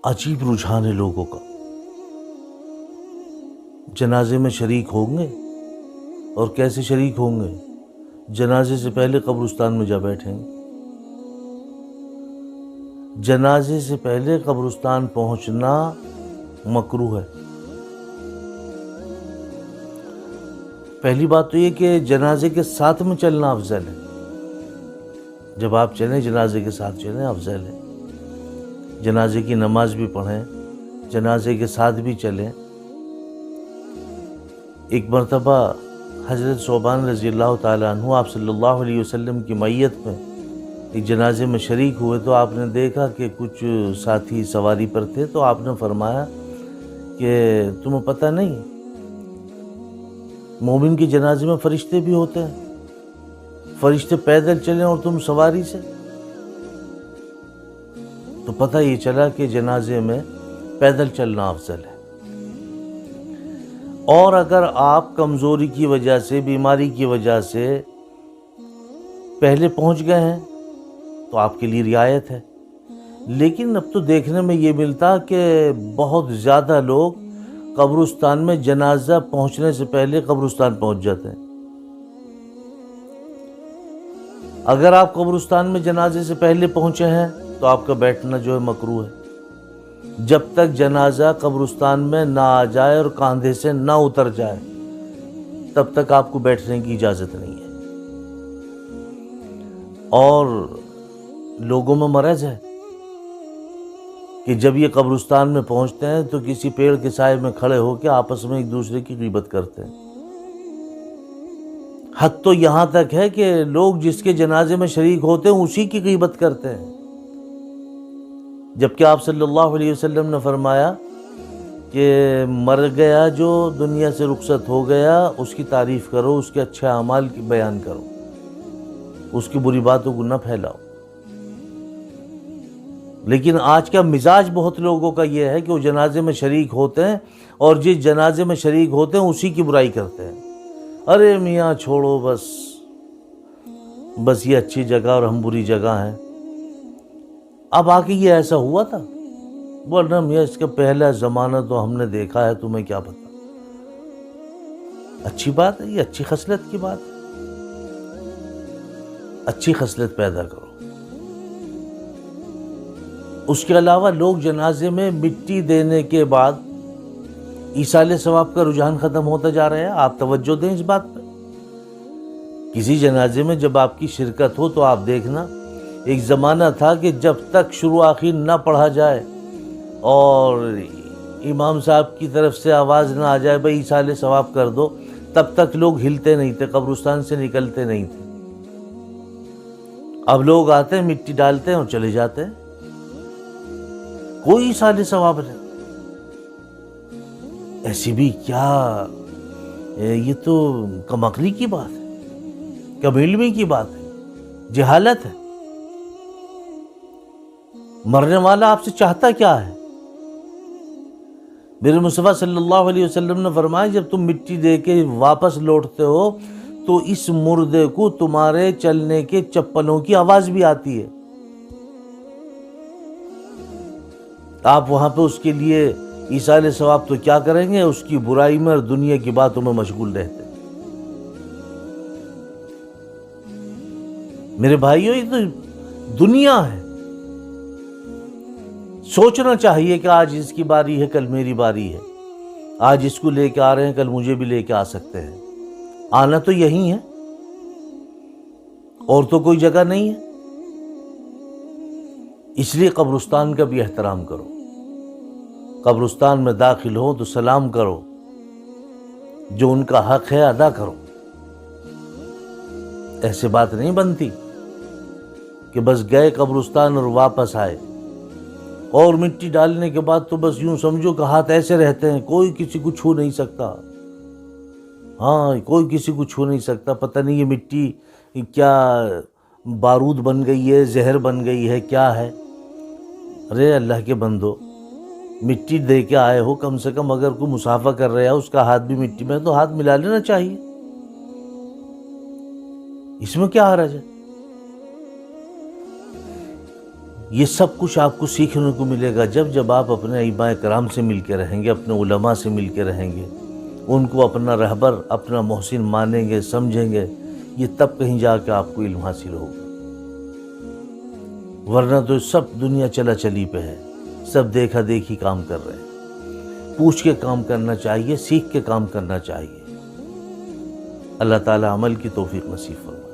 عجیب رجحان ہے لوگوں کا، جنازے میں شریک ہوں گے اور کیسے شریک ہوں گے؟ جنازے سے پہلے قبرستان میں جا بیٹھیں گے۔ جنازے سے پہلے قبرستان پہنچنا مکروہ ہے۔ پہلی بات تو یہ کہ جنازے کے ساتھ میں چلنا افضل ہے۔ جب آپ چلیں جنازے کے ساتھ چلیں، افضل ہے۔ جنازے کی نماز بھی پڑھیں، جنازے کے ساتھ بھی چلیں۔ ایک مرتبہ حضرت ثوبان رضی اللہ تعالیٰ عنہ آپ صلی اللہ علیہ وسلم کی میت میں ایک جنازے میں شریک ہوئے تو آپ نے دیکھا کہ کچھ ساتھی سواری پر تھے، تو آپ نے فرمایا کہ تمہیں پتہ نہیں مومن کے جنازے میں فرشتے بھی ہوتے ہیں، فرشتے پیدل چلیں اور تم سواری سے؟ تو پتہ یہ چلا کہ جنازے میں پیدل چلنا افضل ہے۔ اور اگر آپ کمزوری کی وجہ سے، بیماری کی وجہ سے پہلے پہنچ گئے ہیں تو آپ کے لیے رعایت ہے۔ لیکن اب تو دیکھنے میں یہ ملتا کہ بہت زیادہ لوگ قبرستان میں جنازہ پہنچنے سے پہلے قبرستان پہنچ جاتے ہیں۔ اگر آپ قبرستان میں جنازے سے پہلے پہنچے ہیں تو آپ کا بیٹھنا جو ہے مکروہ ہے، جب تک جنازہ قبرستان میں نہ آ جائے اور کاندھے سے نہ اتر جائے تب تک آپ کو بیٹھنے کی اجازت نہیں ہے۔ اور لوگوں میں مرض ہے کہ جب یہ قبرستان میں پہنچتے ہیں تو کسی پیڑ کے سائے میں کھڑے ہو کے آپس میں ایک دوسرے کی غیبت کرتے ہیں۔ حد تو یہاں تک ہے کہ لوگ جس کے جنازے میں شریک ہوتے ہیں اسی کی غیبت کرتے ہیں، جبکہ آپ صلی اللہ علیہ وسلم نے فرمایا کہ مر گیا جو دنیا سے رخصت ہو گیا اس کی تعریف کرو، اس کے اچھے اعمال کی بیان کرو، اس کی بری باتوں کو نہ پھیلاؤ۔ لیکن آج کا مزاج بہت لوگوں کا یہ ہے کہ وہ جنازے میں شریک ہوتے ہیں اور جس جنازے میں شریک ہوتے ہیں اسی کی برائی کرتے ہیں۔ ارے میاں چھوڑو، بس یہ اچھی جگہ اور ہم بری جگہ ہیں۔ اب آ کے یہ ایسا ہوا تھا، ورنہ میاں اس کا پہلا زمانہ تو ہم نے دیکھا ہے، تمہیں کیا پتا۔ اچھی بات ہے، یہ اچھی خصلت کی بات ہے، اچھی خصلت پیدا کرو۔ اس کے علاوہ لوگ جنازے میں مٹی دینے کے بعد ایصال ثواب کا رجحان ختم ہوتا جا رہا ہے۔ آپ توجہ دیں اس بات پہ۔ کسی جنازے میں جب آپ کی شرکت ہو تو آپ دیکھنا، ایک زمانہ تھا کہ جب تک شروع آخر نہ پڑھا جائے اور امام صاحب کی طرف سے آواز نہ آ جائے بھائی ایصال ثواب کر دو، تب تک لوگ ہلتے نہیں تھے، قبرستان سے نکلتے نہیں تھے۔ اب لوگ آتے ہیں، مٹی ڈالتے ہیں اور چلے جاتے ہیں، کوئی ایصال ثواب نہیں۔ ایسی بھی کیا، یہ تو کم عقلی کی بات ہے، کم علمی کی بات ہے، جہالت ہے۔ مرنے والا آپ سے چاہتا کیا ہے؟ میرے مصطفیٰ صلی اللہ علیہ وسلم نے فرمایا جب تم مٹی دے کے واپس لوٹتے ہو تو اس مردے کو تمہارے چلنے کے چپلوں کی آواز بھی آتی ہے۔ آپ وہاں پہ اس کے لیے ایصال ثواب تو کیا کریں گے، اس کی برائی میں اور دنیا کی باتوں میں مشغول رہتے۔ میرے بھائیوں، یہ تو دنیا ہے۔ سوچنا چاہیے کہ آج اس کی باری ہے، کل میری باری ہے، آج اس کو لے کے آ رہے ہیں، کل مجھے بھی لے کے آ سکتے ہیں۔ آنا تو یہی ہے، اور تو کوئی جگہ نہیں ہے۔ اس لیے قبرستان کا بھی احترام کرو۔ قبرستان میں داخل ہو تو سلام کرو، جو ان کا حق ہے ادا کرو۔ ایسے بات نہیں بنتی کہ بس گئے قبرستان اور واپس آئے، اور مٹی ڈالنے کے بعد تو بس یوں سمجھو کہ ہاتھ ایسے رہتے ہیں، کوئی کسی کو چھو نہیں سکتا۔ ہاں، کوئی کسی کو چھو نہیں سکتا، پتہ نہیں یہ مٹی کیا بارود بن گئی ہے، زہر بن گئی ہے، کیا ہے۔ ارے اللہ کے بندو، مٹی دے کے آئے ہو، کم سے کم اگر کوئی مسافہ کر رہا ہے اس کا ہاتھ بھی مٹی میں تو ہاتھ ملا لینا چاہیے، اس میں کیا حرج ہے۔ یہ سب کچھ آپ کو سیکھنے کو ملے گا جب آپ اپنے ائمہ کرام سے مل کے رہیں گے، اپنے علماء سے مل کے رہیں گے، ان کو اپنا رہبر، اپنا محسن مانیں گے، سمجھیں گے، یہ تب کہیں جا کے آپ کو علم حاصل ہوگا۔ ورنہ تو سب دنیا چلا چلی پہ ہے، سب دیکھا دیکھی کام کر رہے ہیں۔ پوچھ کے کام کرنا چاہیے، سیکھ کے کام کرنا چاہیے۔ اللہ تعالی عمل کی توفیق نصیب فرمائے۔